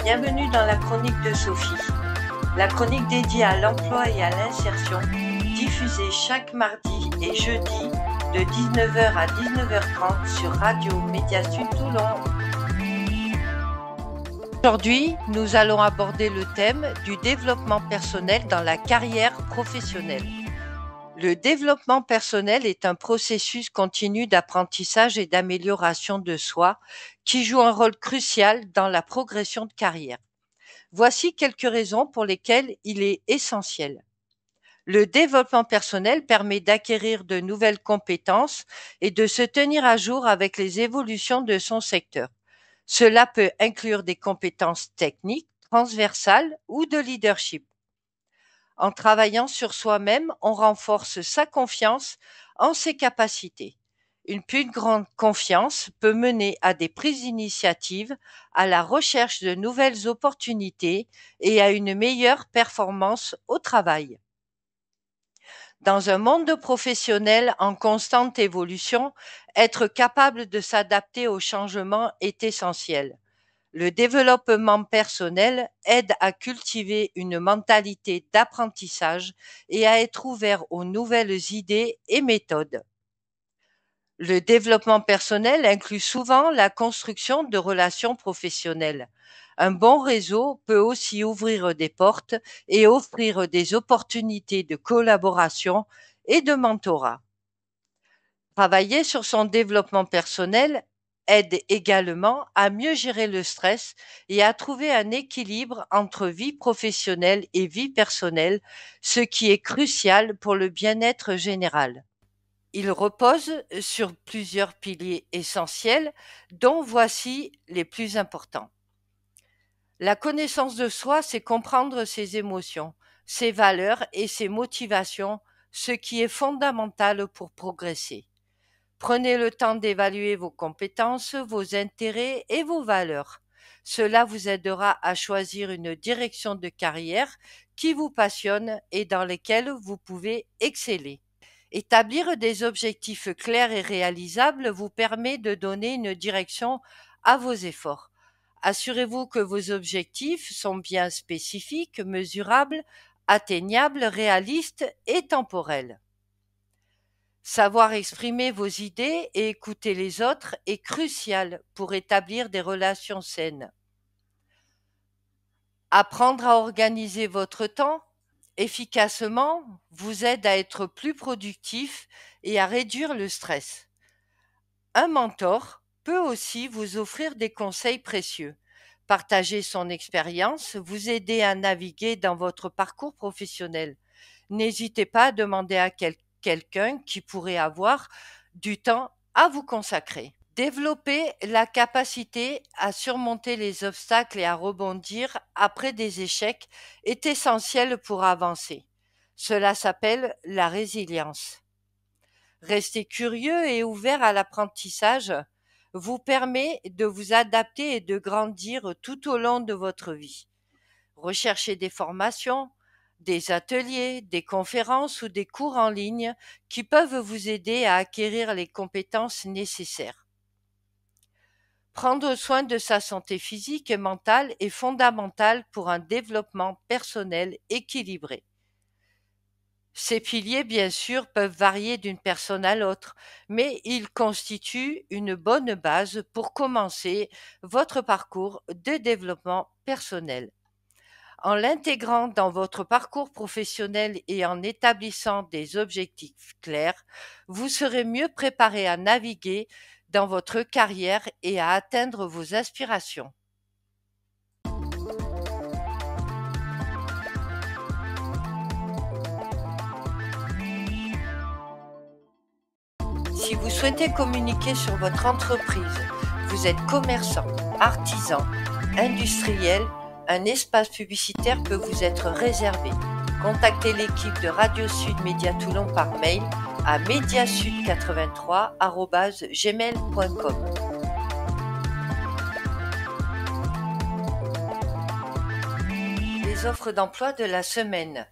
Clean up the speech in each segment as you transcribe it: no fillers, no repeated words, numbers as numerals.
Bienvenue dans la chronique de Sophie. La chronique dédiée à l'emploi et à l'insertion, diffusée chaque mardi et jeudi de 19h à 19h30 sur Radio Média Sud Toulon. Aujourd'hui, nous allons aborder le thème du développement personnel dans la carrière professionnelle. Le développement personnel est un processus continu d'apprentissage et d'amélioration de soi qui joue un rôle crucial dans la progression de carrière. Voici quelques raisons pour lesquelles il est essentiel. Le développement personnel permet d'acquérir de nouvelles compétences et de se tenir à jour avec les évolutions de son secteur. Cela peut inclure des compétences techniques, transversales ou de leadership. En travaillant sur soi-même, on renforce sa confiance en ses capacités. Une plus grande confiance peut mener à des prises d'initiative, à la recherche de nouvelles opportunités et à une meilleure performance au travail. Dans un monde professionnel en constante évolution, être capable de s'adapter aux changements est essentiel. Le développement personnel aide à cultiver une mentalité d'apprentissage et à être ouvert aux nouvelles idées et méthodes. Le développement personnel inclut souvent la construction de relations professionnelles. Un bon réseau peut aussi ouvrir des portes et offrir des opportunités de collaboration et de mentorat. Travailler sur son développement personnel aide également à mieux gérer le stress et à trouver un équilibre entre vie professionnelle et vie personnelle, ce qui est crucial pour le bien-être général. Il repose sur plusieurs piliers essentiels, dont voici les plus importants. La connaissance de soi, c'est comprendre ses émotions, ses valeurs et ses motivations, ce qui est fondamental pour progresser. Prenez le temps d'évaluer vos compétences, vos intérêts et vos valeurs. Cela vous aidera à choisir une direction de carrière qui vous passionne et dans laquelle vous pouvez exceller. Établir des objectifs clairs et réalisables vous permet de donner une direction à vos efforts. Assurez-vous que vos objectifs sont bien spécifiques, mesurables, atteignables, réalistes et temporels. Savoir exprimer vos idées et écouter les autres est crucial pour établir des relations saines. Apprendre à organiser votre temps efficacement vous aide à être plus productif et à réduire le stress. Un mentor peut aussi vous offrir des conseils précieux. Partager son expérience, vous aider à naviguer dans votre parcours professionnel. N'hésitez pas à demander à quelqu'un qui pourrait avoir du temps à vous consacrer. Développer la capacité à surmonter les obstacles et à rebondir après des échecs est essentiel pour avancer. Cela s'appelle la résilience. Rester curieux et ouvert à l'apprentissage vous permet de vous adapter et de grandir tout au long de votre vie. Recherchez des formations, des ateliers, des conférences ou des cours en ligne qui peuvent vous aider à acquérir les compétences nécessaires. Prendre soin de sa santé physique et mentale est fondamental pour un développement personnel équilibré. Ces piliers, bien sûr, peuvent varier d'une personne à l'autre, mais ils constituent une bonne base pour commencer votre parcours de développement personnel. En l'intégrant dans votre parcours professionnel et en établissant des objectifs clairs, vous serez mieux préparé à naviguer dans votre carrière et à atteindre vos aspirations. Si vous souhaitez communiquer sur votre entreprise, vous êtes commerçant, artisan, industriel, un espace publicitaire peut vous être réservé. Contactez l'équipe de Radio Sud Média Toulon par mail à mediasud83@gmail.com. Les offres d'emploi de la semaine.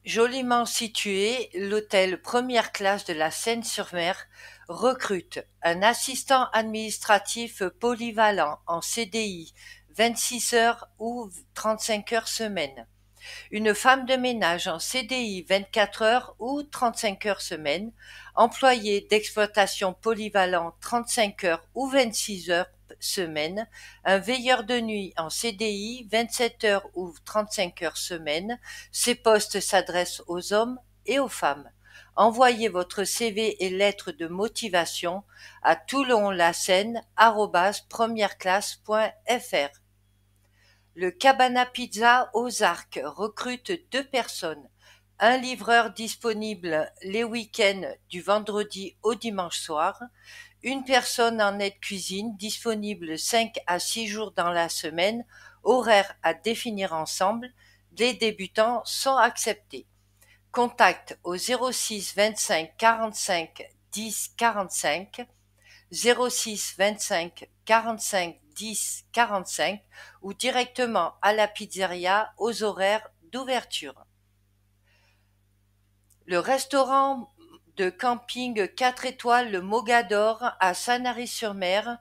Joliment situé, l'hôtel première classe de la Seine-sur-Mer recrute un assistant administratif polyvalent en CDI 26 heures ou 35 heures semaine, une femme de ménage en CDI 24 heures ou 35 heures semaine, employé d'exploitation polyvalent 35 heures ou 26 heures semaine, un veilleur de nuit en CDI 27 heures ou 35 heures semaine. Ces postes s'adressent aux hommes et aux femmes. Envoyez votre CV et lettre de motivation à toulonlaseine@premièreclasse.fr. Le Cabana Pizza aux Arcs recrute 2 personnes, un livreur disponible les week-ends du vendredi au dimanche soir, une personne en aide cuisine disponible 5 à 6 jours dans la semaine, horaire à définir ensemble. Les débutants sont acceptés. Contact au 06 25 45 10 45, 06 25 45 10 45 ou directement à la pizzeria aux horaires d'ouverture. Le restaurant de camping 4 étoiles Le Mogador à Sanary-sur-Mer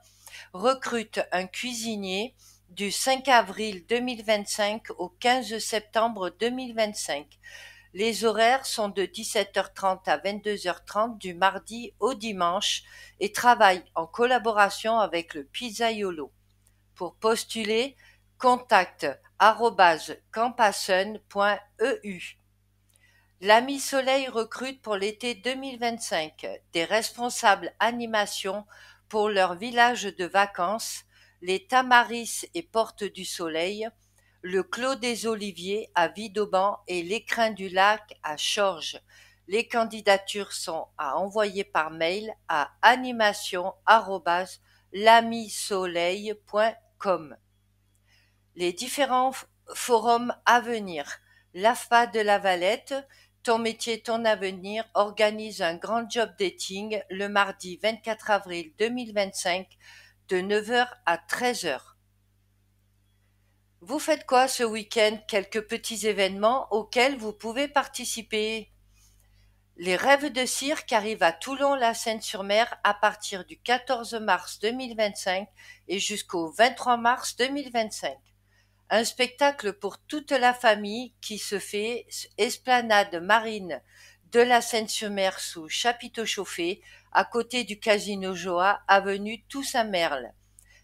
recrute un cuisinier du 5 avril 2025 au 15 septembre 2025. Les horaires sont de 17h30 à 22h30 du mardi au dimanche et travaillent en collaboration avec le Pizzaiolo. Pour postuler, contact @campasun.eu. L'Ami Soleil recrute pour l'été 2025 des responsables animation pour leur village de vacances, les Tamaris et Portes du Soleil, le Clos des Oliviers à Vidauban et l'Écrin du Lac à Chorges. Les candidatures sont à envoyer par mail à animation@lamisoleil.com. Les différents forums à venir. L'AFPA de La Valette, ton métier, ton avenir, organise un grand job dating le mardi 24 avril 2025 de 9h à 13h. Vous faites quoi ce week-end? Quelques petits événements auxquels vous pouvez participer. Les Rêves de cirque arrivent à Toulon-la-Seine-sur-Mer à partir du 14 mars 2025 et jusqu'au 23 mars 2025. Un spectacle pour toute la famille qui se fait esplanade marine de la Seine-sur-Mer sous chapiteau chauffé à côté du Casino Joa, avenue Toussaint-Merle.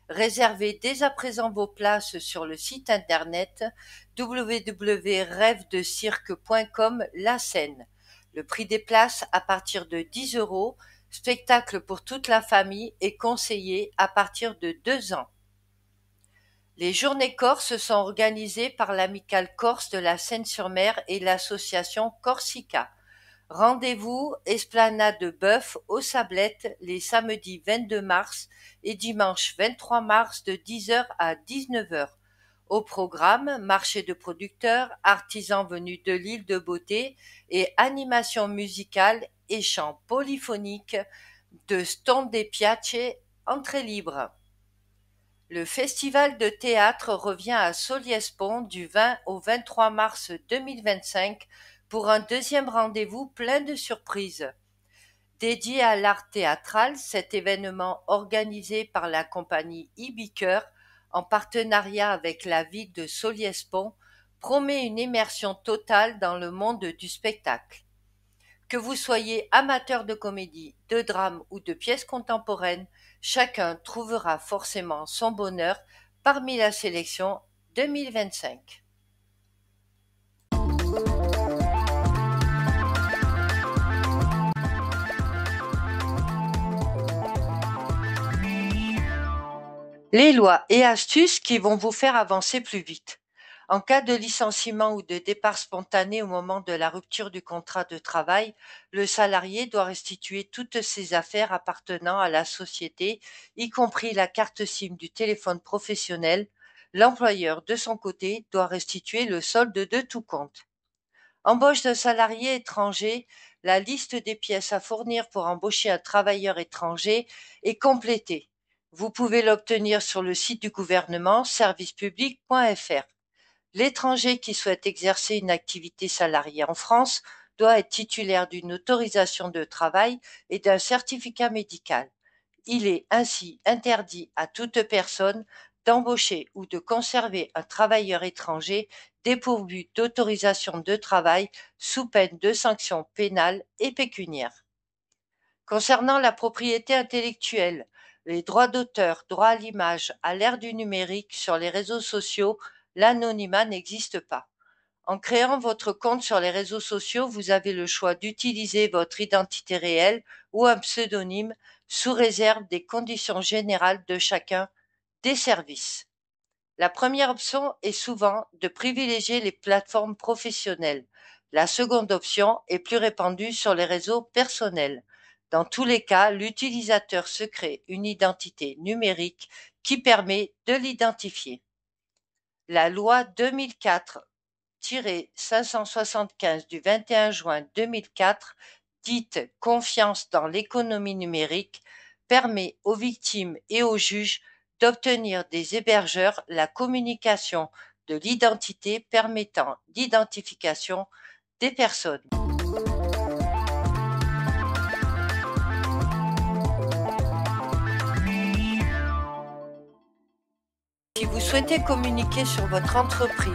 Réservez dès à présent vos places sur le site internet www.rêvedecirque.com La Seine. Le prix des places à partir de 10 euros. Spectacle pour toute la famille est conseillé à partir de 2 ans. Les Journées Corses sont organisées par l'Amicale Corse de la Seine-sur-Mer et l'association Corsica. Rendez-vous esplanade de Bœuf aux Sablettes les samedis 22 mars et dimanche 23 mars de 10h à 19h. Au programme, marché de producteurs, artisans venus de l'île de Beauté et animation musicale et chants polyphoniques de Stonde Piace, entrée libre. Le festival de théâtre revient à Soliespont du 20 au 23 mars 2025 pour un deuxième rendez-vous plein de surprises. Dédié à l'art théâtral, cet événement organisé par la compagnie Ibiker en partenariat avec la ville de Soliespont promet une immersion totale dans le monde du spectacle. Que vous soyez amateur de comédie, de drame ou de pièces contemporaines, chacun trouvera forcément son bonheur parmi la sélection 2025. Les lois et astuces qui vont vous faire avancer plus vite. En cas de licenciement ou de départ spontané au moment de la rupture du contrat de travail, le salarié doit restituer toutes ses affaires appartenant à la société, y compris la carte SIM du téléphone professionnel. L'employeur, de son côté, doit restituer le solde de tout compte. Embauche d'un salarié étranger, la liste des pièces à fournir pour embaucher un travailleur étranger est complétée. Vous pouvez l'obtenir sur le site du gouvernement servicepublic.fr. L'étranger qui souhaite exercer une activité salariée en France doit être titulaire d'une autorisation de travail et d'un certificat médical. Il est ainsi interdit à toute personne d'embaucher ou de conserver un travailleur étranger dépourvu d'autorisation de travail sous peine de sanctions pénales et pécuniaires. Concernant la propriété intellectuelle, les droits d'auteur, droit à l'image, à l'ère du numérique, sur les réseaux sociaux, l'anonymat n'existe pas. En créant votre compte sur les réseaux sociaux, vous avez le choix d'utiliser votre identité réelle ou un pseudonyme sous réserve des conditions générales de chacun des services. La première option est souvent de privilégier les plateformes professionnelles. La seconde option est plus répandue sur les réseaux personnels. Dans tous les cas, l'utilisateur se crée une identité numérique qui permet de l'identifier. La loi 2004-575 du 21 juin 2004, dite Confiance dans l'économie numérique, permet aux victimes et aux juges d'obtenir des hébergeurs la communication de l'identité permettant l'identification des personnes. Si vous souhaitez communiquer sur votre entreprise,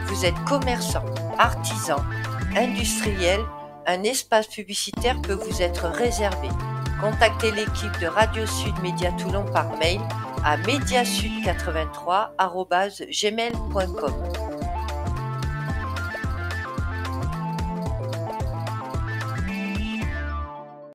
vous êtes commerçant, artisan, industriel, un espace publicitaire peut vous être réservé. Contactez l'équipe de Radio Sud Média Toulon par mail à mediasud83@gmail.com.